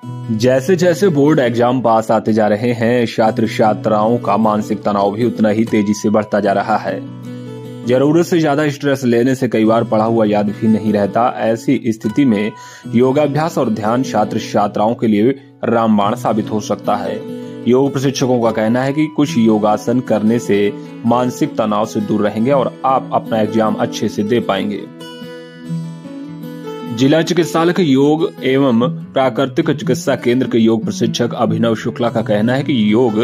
जैसे जैसे board exam पास आते जा रहे हैं, छात्र छात्राओं का मानसिक तनाव भी उतना ही तेजी से बढ़ता जा रहा है। जरूरत से ज्यादा स्ट्रेस लेने से कई बार पढ़ा हुआ याद भी नहीं रहता। ऐसी स्थिति में योगाभ्यास और ध्यान छात्र छात्राओं के लिए रामबाण साबित हो सकता है। योग प्रशिक्षकों का कहना है कि कुछ योगासन करने से मानसिक तनाव से दूर रहेंगे और आप अपना एग्जाम अच्छे से दे पाएंगे। जिला चिकित्सालय योग एवं प्राकृतिक चिकित्सा केंद्र के योग प्रशिक्षक अभिनव शुक्ला का कहना है कि योग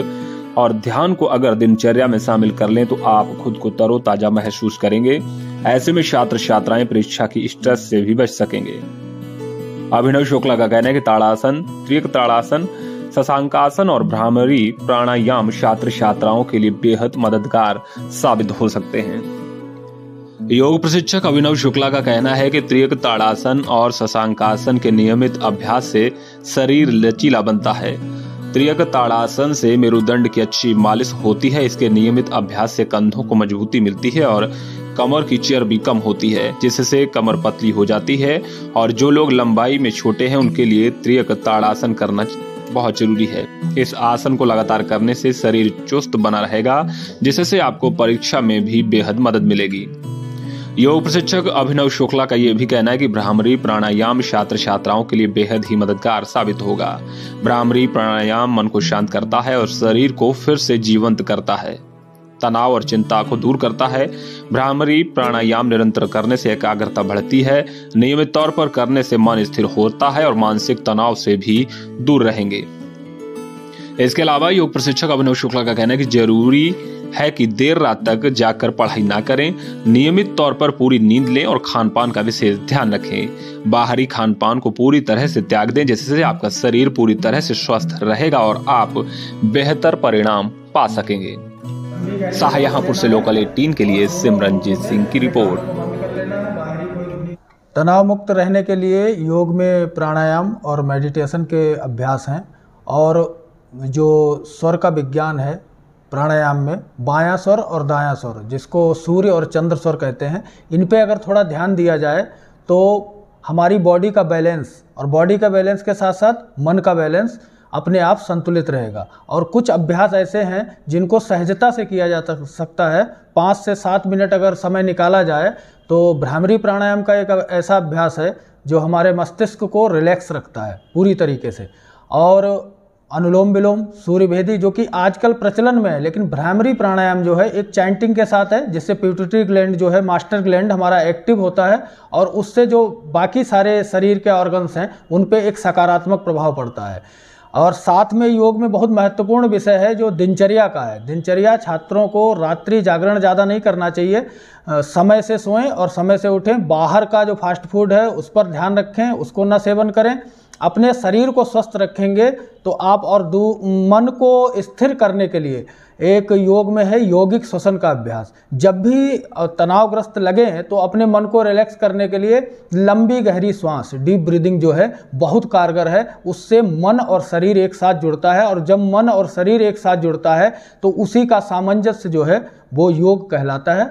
और ध्यान को अगर दिनचर्या में शामिल कर लें तो आप खुद को तरोताजा महसूस करेंगे। ऐसे में छात्र छात्राएं परीक्षा की स्ट्रेस से भी बच सकेंगे। अभिनव शुक्ला का कहना है कि ताड़ासन, त्रिक ताड़ासन, शशांकासन और भ्रामरी प्राणायाम छात्र छात्राओं के लिए बेहद मददगार साबित हो सकते हैं। योग प्रशिक्षक अभिनव शुक्ला का कहना है कि त्रिक ताड़ासन और शशांकासन के नियमित अभ्यास से शरीर लचीला बनता है। त्रिक ताड़ासन से मेरुदंड की अच्छी मालिश होती है। इसके नियमित अभ्यास से कंधों को मजबूती मिलती है और कमर की चर्बी कम होती है, जिससे कमर पतली हो जाती है। और जो लोग लंबाई में छोटे हैं उनके लिए त्रिक ताड़ासन करना बहुत जरूरी है। इस आसन को लगातार करने से शरीर चुस्त बना रहेगा, जिससे आपको परीक्षा में भी बेहद मदद मिलेगी। योग प्रशिक्षक अभिनव शुक्ला का यह भी कहना है कि भ्रामरी प्राणायाम छात्र छात्राओं के लिए बेहद ही मददगार साबित होगा। भ्रामरी प्राणायाम मन को शांत करता है और शरीर को फिर से जीवंत करता है, तनाव और चिंता को दूर करता है। भ्रामरी प्राणायाम निरंतर करने से एकाग्रता बढ़ती है। नियमित तौर पर करने से मन स्थिर होता है और मानसिक तनाव से भी दूर रहेंगे। इसके अलावा योग प्रशिक्षक अभिनव शुक्ला का कहना है कि जरूरी है कि देर रात तक जाकर पढ़ाई ना करें। नियमित तौर पर पूरी नींद लें और खान पान का विशेष ध्यान रखें। बाहरी खान पान को पूरी तरह से त्याग दें, जिससे आपका शरीर पूरी तरह से स्वस्थ रहेगा और आप बेहतर परिणाम पा सकेंगे। शाहजहांपुर से लोकल 18 के लिए सिमरनजीत सिंह की रिपोर्ट। तनाव मुक्त रहने के लिए योग में प्राणायाम और मेडिटेशन के अभ्यास हैं और जो स्वर का विज्ञान है प्राणायाम में बायां स्वर और दायां स्वर, जिसको सूर्य और चंद्र स्वर कहते हैं, इन पे अगर थोड़ा ध्यान दिया जाए तो हमारी बॉडी का बैलेंस और बॉडी का बैलेंस के साथ साथ मन का बैलेंस अपने आप संतुलित रहेगा। और कुछ अभ्यास ऐसे हैं जिनको सहजता से किया जा सकता है। 5 से 7 मिनट अगर समय निकाला जाए तो भ्रामरी प्राणायाम का एक ऐसा अभ्यास है जो हमारे मस्तिष्क को रिलैक्स रखता है पूरी तरीके से। और अनुलोम विलोम, सूर्य भेदी, जो कि आजकल प्रचलन में है, लेकिन भ्रामरी प्राणायाम जो है एक चैंटिंग के साथ है, जिससे पिट्यूटरी ग्लैंड जो है मास्टर ग्लैंड हमारा एक्टिव होता है और उससे जो बाकी सारे शरीर के ऑर्गन्स हैं उन पे एक सकारात्मक प्रभाव पड़ता है। और साथ में योग में बहुत महत्वपूर्ण विषय है जो दिनचर्या का है। दिनचर्या छात्रों को रात्रि जागरण ज़्यादा नहीं करना चाहिए, समय से सोएं और समय से उठें। बाहर का जो फास्ट फूड है उस पर ध्यान रखें, उसको न सेवन करें। अपने शरीर को स्वस्थ रखेंगे तो आप और मन को स्थिर करने के लिए एक योग में है यौगिक श्वसन का अभ्यास। जब भी तनावग्रस्त लगे तो अपने मन को रिलैक्स करने के लिए लंबी गहरी श्वास, डीप ब्रीदिंग जो है बहुत कारगर है। उससे मन और शरीर एक साथ जुड़ता है और जब मन और शरीर एक साथ जुड़ता है तो उसी का सामंजस्य जो है वो योग कहलाता है।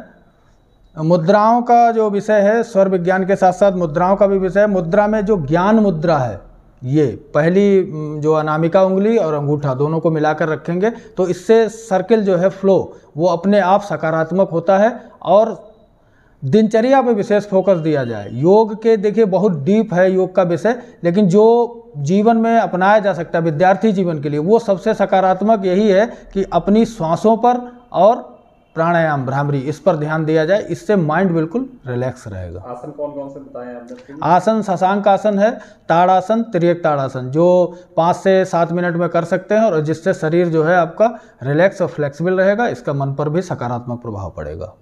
मुद्राओं का जो विषय है, स्वर विज्ञान के साथ साथ मुद्राओं का भी विषय है। मुद्रा में जो ज्ञान मुद्रा है, ये पहली जो अनामिका उंगली और अंगूठा दोनों को मिलाकर रखेंगे तो इससे सर्किल जो है फ्लो वो अपने आप सकारात्मक होता है। और दिनचर्या पे विशेष फोकस दिया जाए। योग के देखिए बहुत डीप है योग का विषय, लेकिन जो जीवन में अपनाया जा सकता है विद्यार्थी जीवन के लिए वो सबसे सकारात्मक यही है कि अपनी श्वासों पर और प्राणायाम भ्रामरी इस पर ध्यान दिया जाए। इससे माइंड बिल्कुल रिलैक्स रहेगा। आसन कौन कौन से बताएं आपने? आसन शशांक आसन है, ताड़ासन, त्रियक ताड़ासन, जो 5 से 7 मिनट में कर सकते हैं और जिससे शरीर जो है आपका रिलैक्स और फ्लेक्सिबल रहेगा। इसका मन पर भी सकारात्मक प्रभाव पड़ेगा।